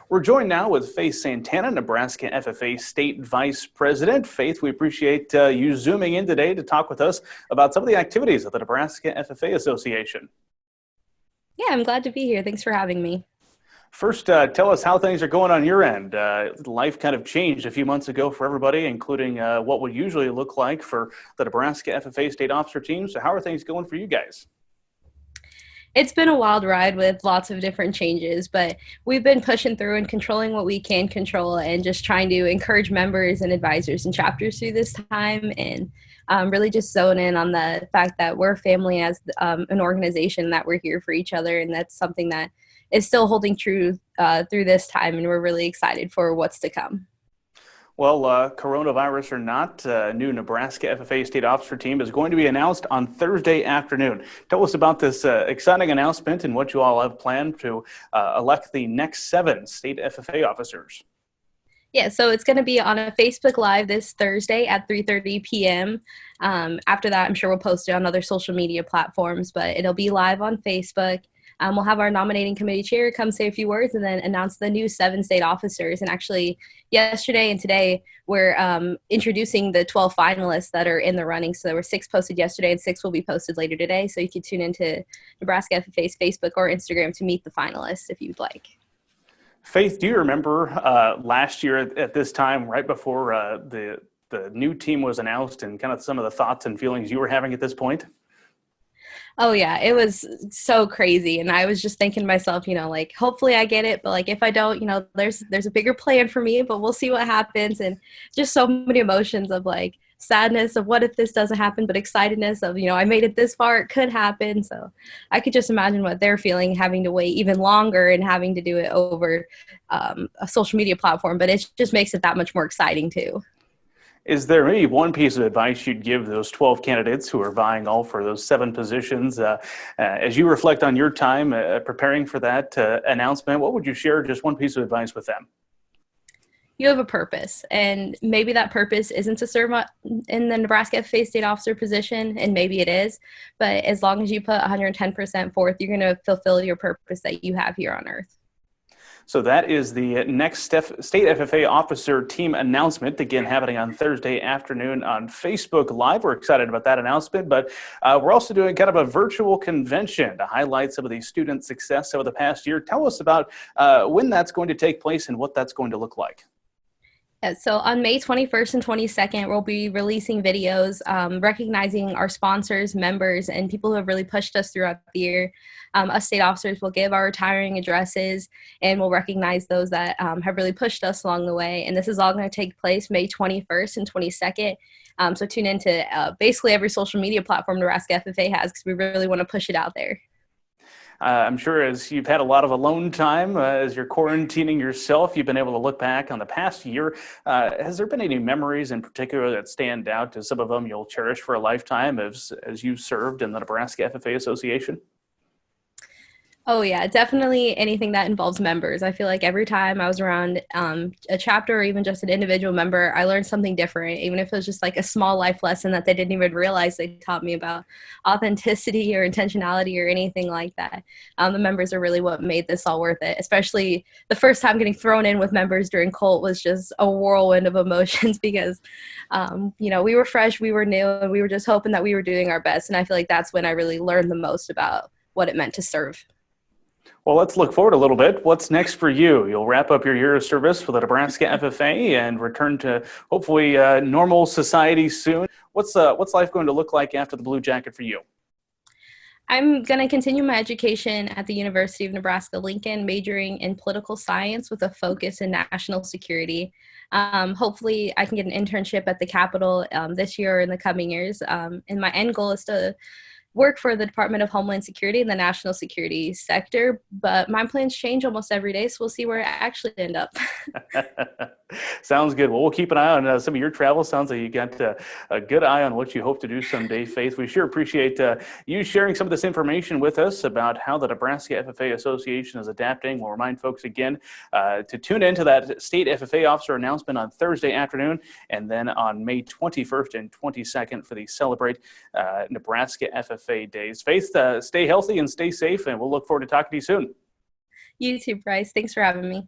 We're joined now with Faith Santana, Nebraska FFA State Vice President. Faith, we appreciate you zooming in today to talk with us about some of the activities of the Nebraska FFA Association. Yeah, I'm glad to be here. Thanks for having me. First, tell us how things are going on your end. Life kind of changed a few months ago for everybody, including what would usually look like for the Nebraska FFA State Officer team. So how are things going for you guys? It's been a wild ride with lots of different changes, but we've been pushing through and controlling what we can control and just trying to encourage members and advisors and chapters through this time and really just zone in on the fact that we're a family as an organization, that we're here for each other. And that's something that is still holding true through this time. And we're really excited for what's to come. Well, coronavirus or not, new Nebraska FFA State Officer team is going to be announced on Thursday afternoon. Tell us about this exciting announcement and what you all have planned to elect the next 7 State FFA officers. Yeah, so it's going to be on a Facebook Live this Thursday at 3:30 p.m. After that, I'm sure we'll post it on other social media platforms, but it'll be live on Facebook. We'll have our nominating committee chair come say a few words and then announce the new 7 state officers. And actually, yesterday and today, we're introducing the 12 finalists that are in the running. So there were 6 posted yesterday and 6 will be posted later today. So you can tune into Nebraska FFA's Facebook or Instagram to meet the finalists if you'd like. Faith, do you remember last year at this time, right before the new team was announced, and kind of some of the thoughts and feelings you were having at this point? Oh yeah, it was so crazy. And I was just thinking to myself, like, hopefully I get it, but like, if I don't, there's a bigger plan for me, but we'll see what happens. And just so many emotions of like sadness of what if this doesn't happen, but excitedness of, I made it this far, it could happen. So I could just imagine what they're feeling, having to wait even longer and having to do it over a social media platform, but it just makes it that much more exciting too. Is there maybe one piece of advice you'd give those 12 candidates who are vying all for those 7 positions? As you reflect on your time preparing for that announcement, what would you share, just one piece of advice with them? You have a purpose, and maybe that purpose isn't to serve in the Nebraska FFA state officer position, and maybe it is, but as long as you put 110% forth, you're going to fulfill your purpose that you have here on earth. So that is the next State FFA officer team announcement, again happening on Thursday afternoon on Facebook Live. We're excited about that announcement, but we're also doing kind of a virtual convention to highlight some of the student success over the past year. Tell us about when that's going to take place and what that's going to look like. So on May 21st and 22nd, we'll be releasing videos recognizing our sponsors, members, and people who have really pushed us throughout the year. Us state officers will give our retiring addresses, and we'll recognize those that have really pushed us along the way. And this is all going to take place May 21st and 22nd. So tune into basically every social media platform Nebraska FFA has, because we really want to push it out there. I'm sure as you've had a lot of alone time, as you're quarantining yourself, you've been able to look back on the past year. Has there been any memories in particular that stand out? Some of them you'll cherish for a lifetime as you served in the Nebraska FFA Association? Oh yeah, definitely anything that involves members. I feel like every time I was around a chapter or even just an individual member, I learned something different, even if it was just like a small life lesson that they didn't even realize they taught me about authenticity or intentionality or anything like that. The members are really what made this all worth it, especially the first time getting thrown in with members during Colt was just a whirlwind of emotions because, we were fresh, we were new, and we were just hoping that we were doing our best. And I feel like that's when I really learned the most about what it meant to serve. Well, let's look forward a little bit. What's next for you? You'll wrap up your year of service for the Nebraska FFA and return to hopefully normal society soon. What's life going to look like after the Blue Jacket for you? I'm going to continue my education at the University of Nebraska-Lincoln, majoring in political science with a focus in national security. Hopefully, I can get an internship at the Capitol this year or in the coming years. And my end goal is to work for the Department of Homeland Security in the national security sector, but my plans change almost every day, so we'll see where I actually end up. Sounds good. Well, we'll keep an eye on some of your travels. Sounds like you got a good eye on what you hope to do someday, Faith. We sure appreciate you sharing some of this information with us about how the Nebraska FFA Association is adapting. We'll remind folks again to tune into that State FFA officer announcement on Thursday afternoon, and then on May 21st and 22nd for the Celebrate Nebraska FFA Days. Faith, stay healthy and stay safe, and we'll look forward to talking to you soon. You too, Bryce. Thanks for having me.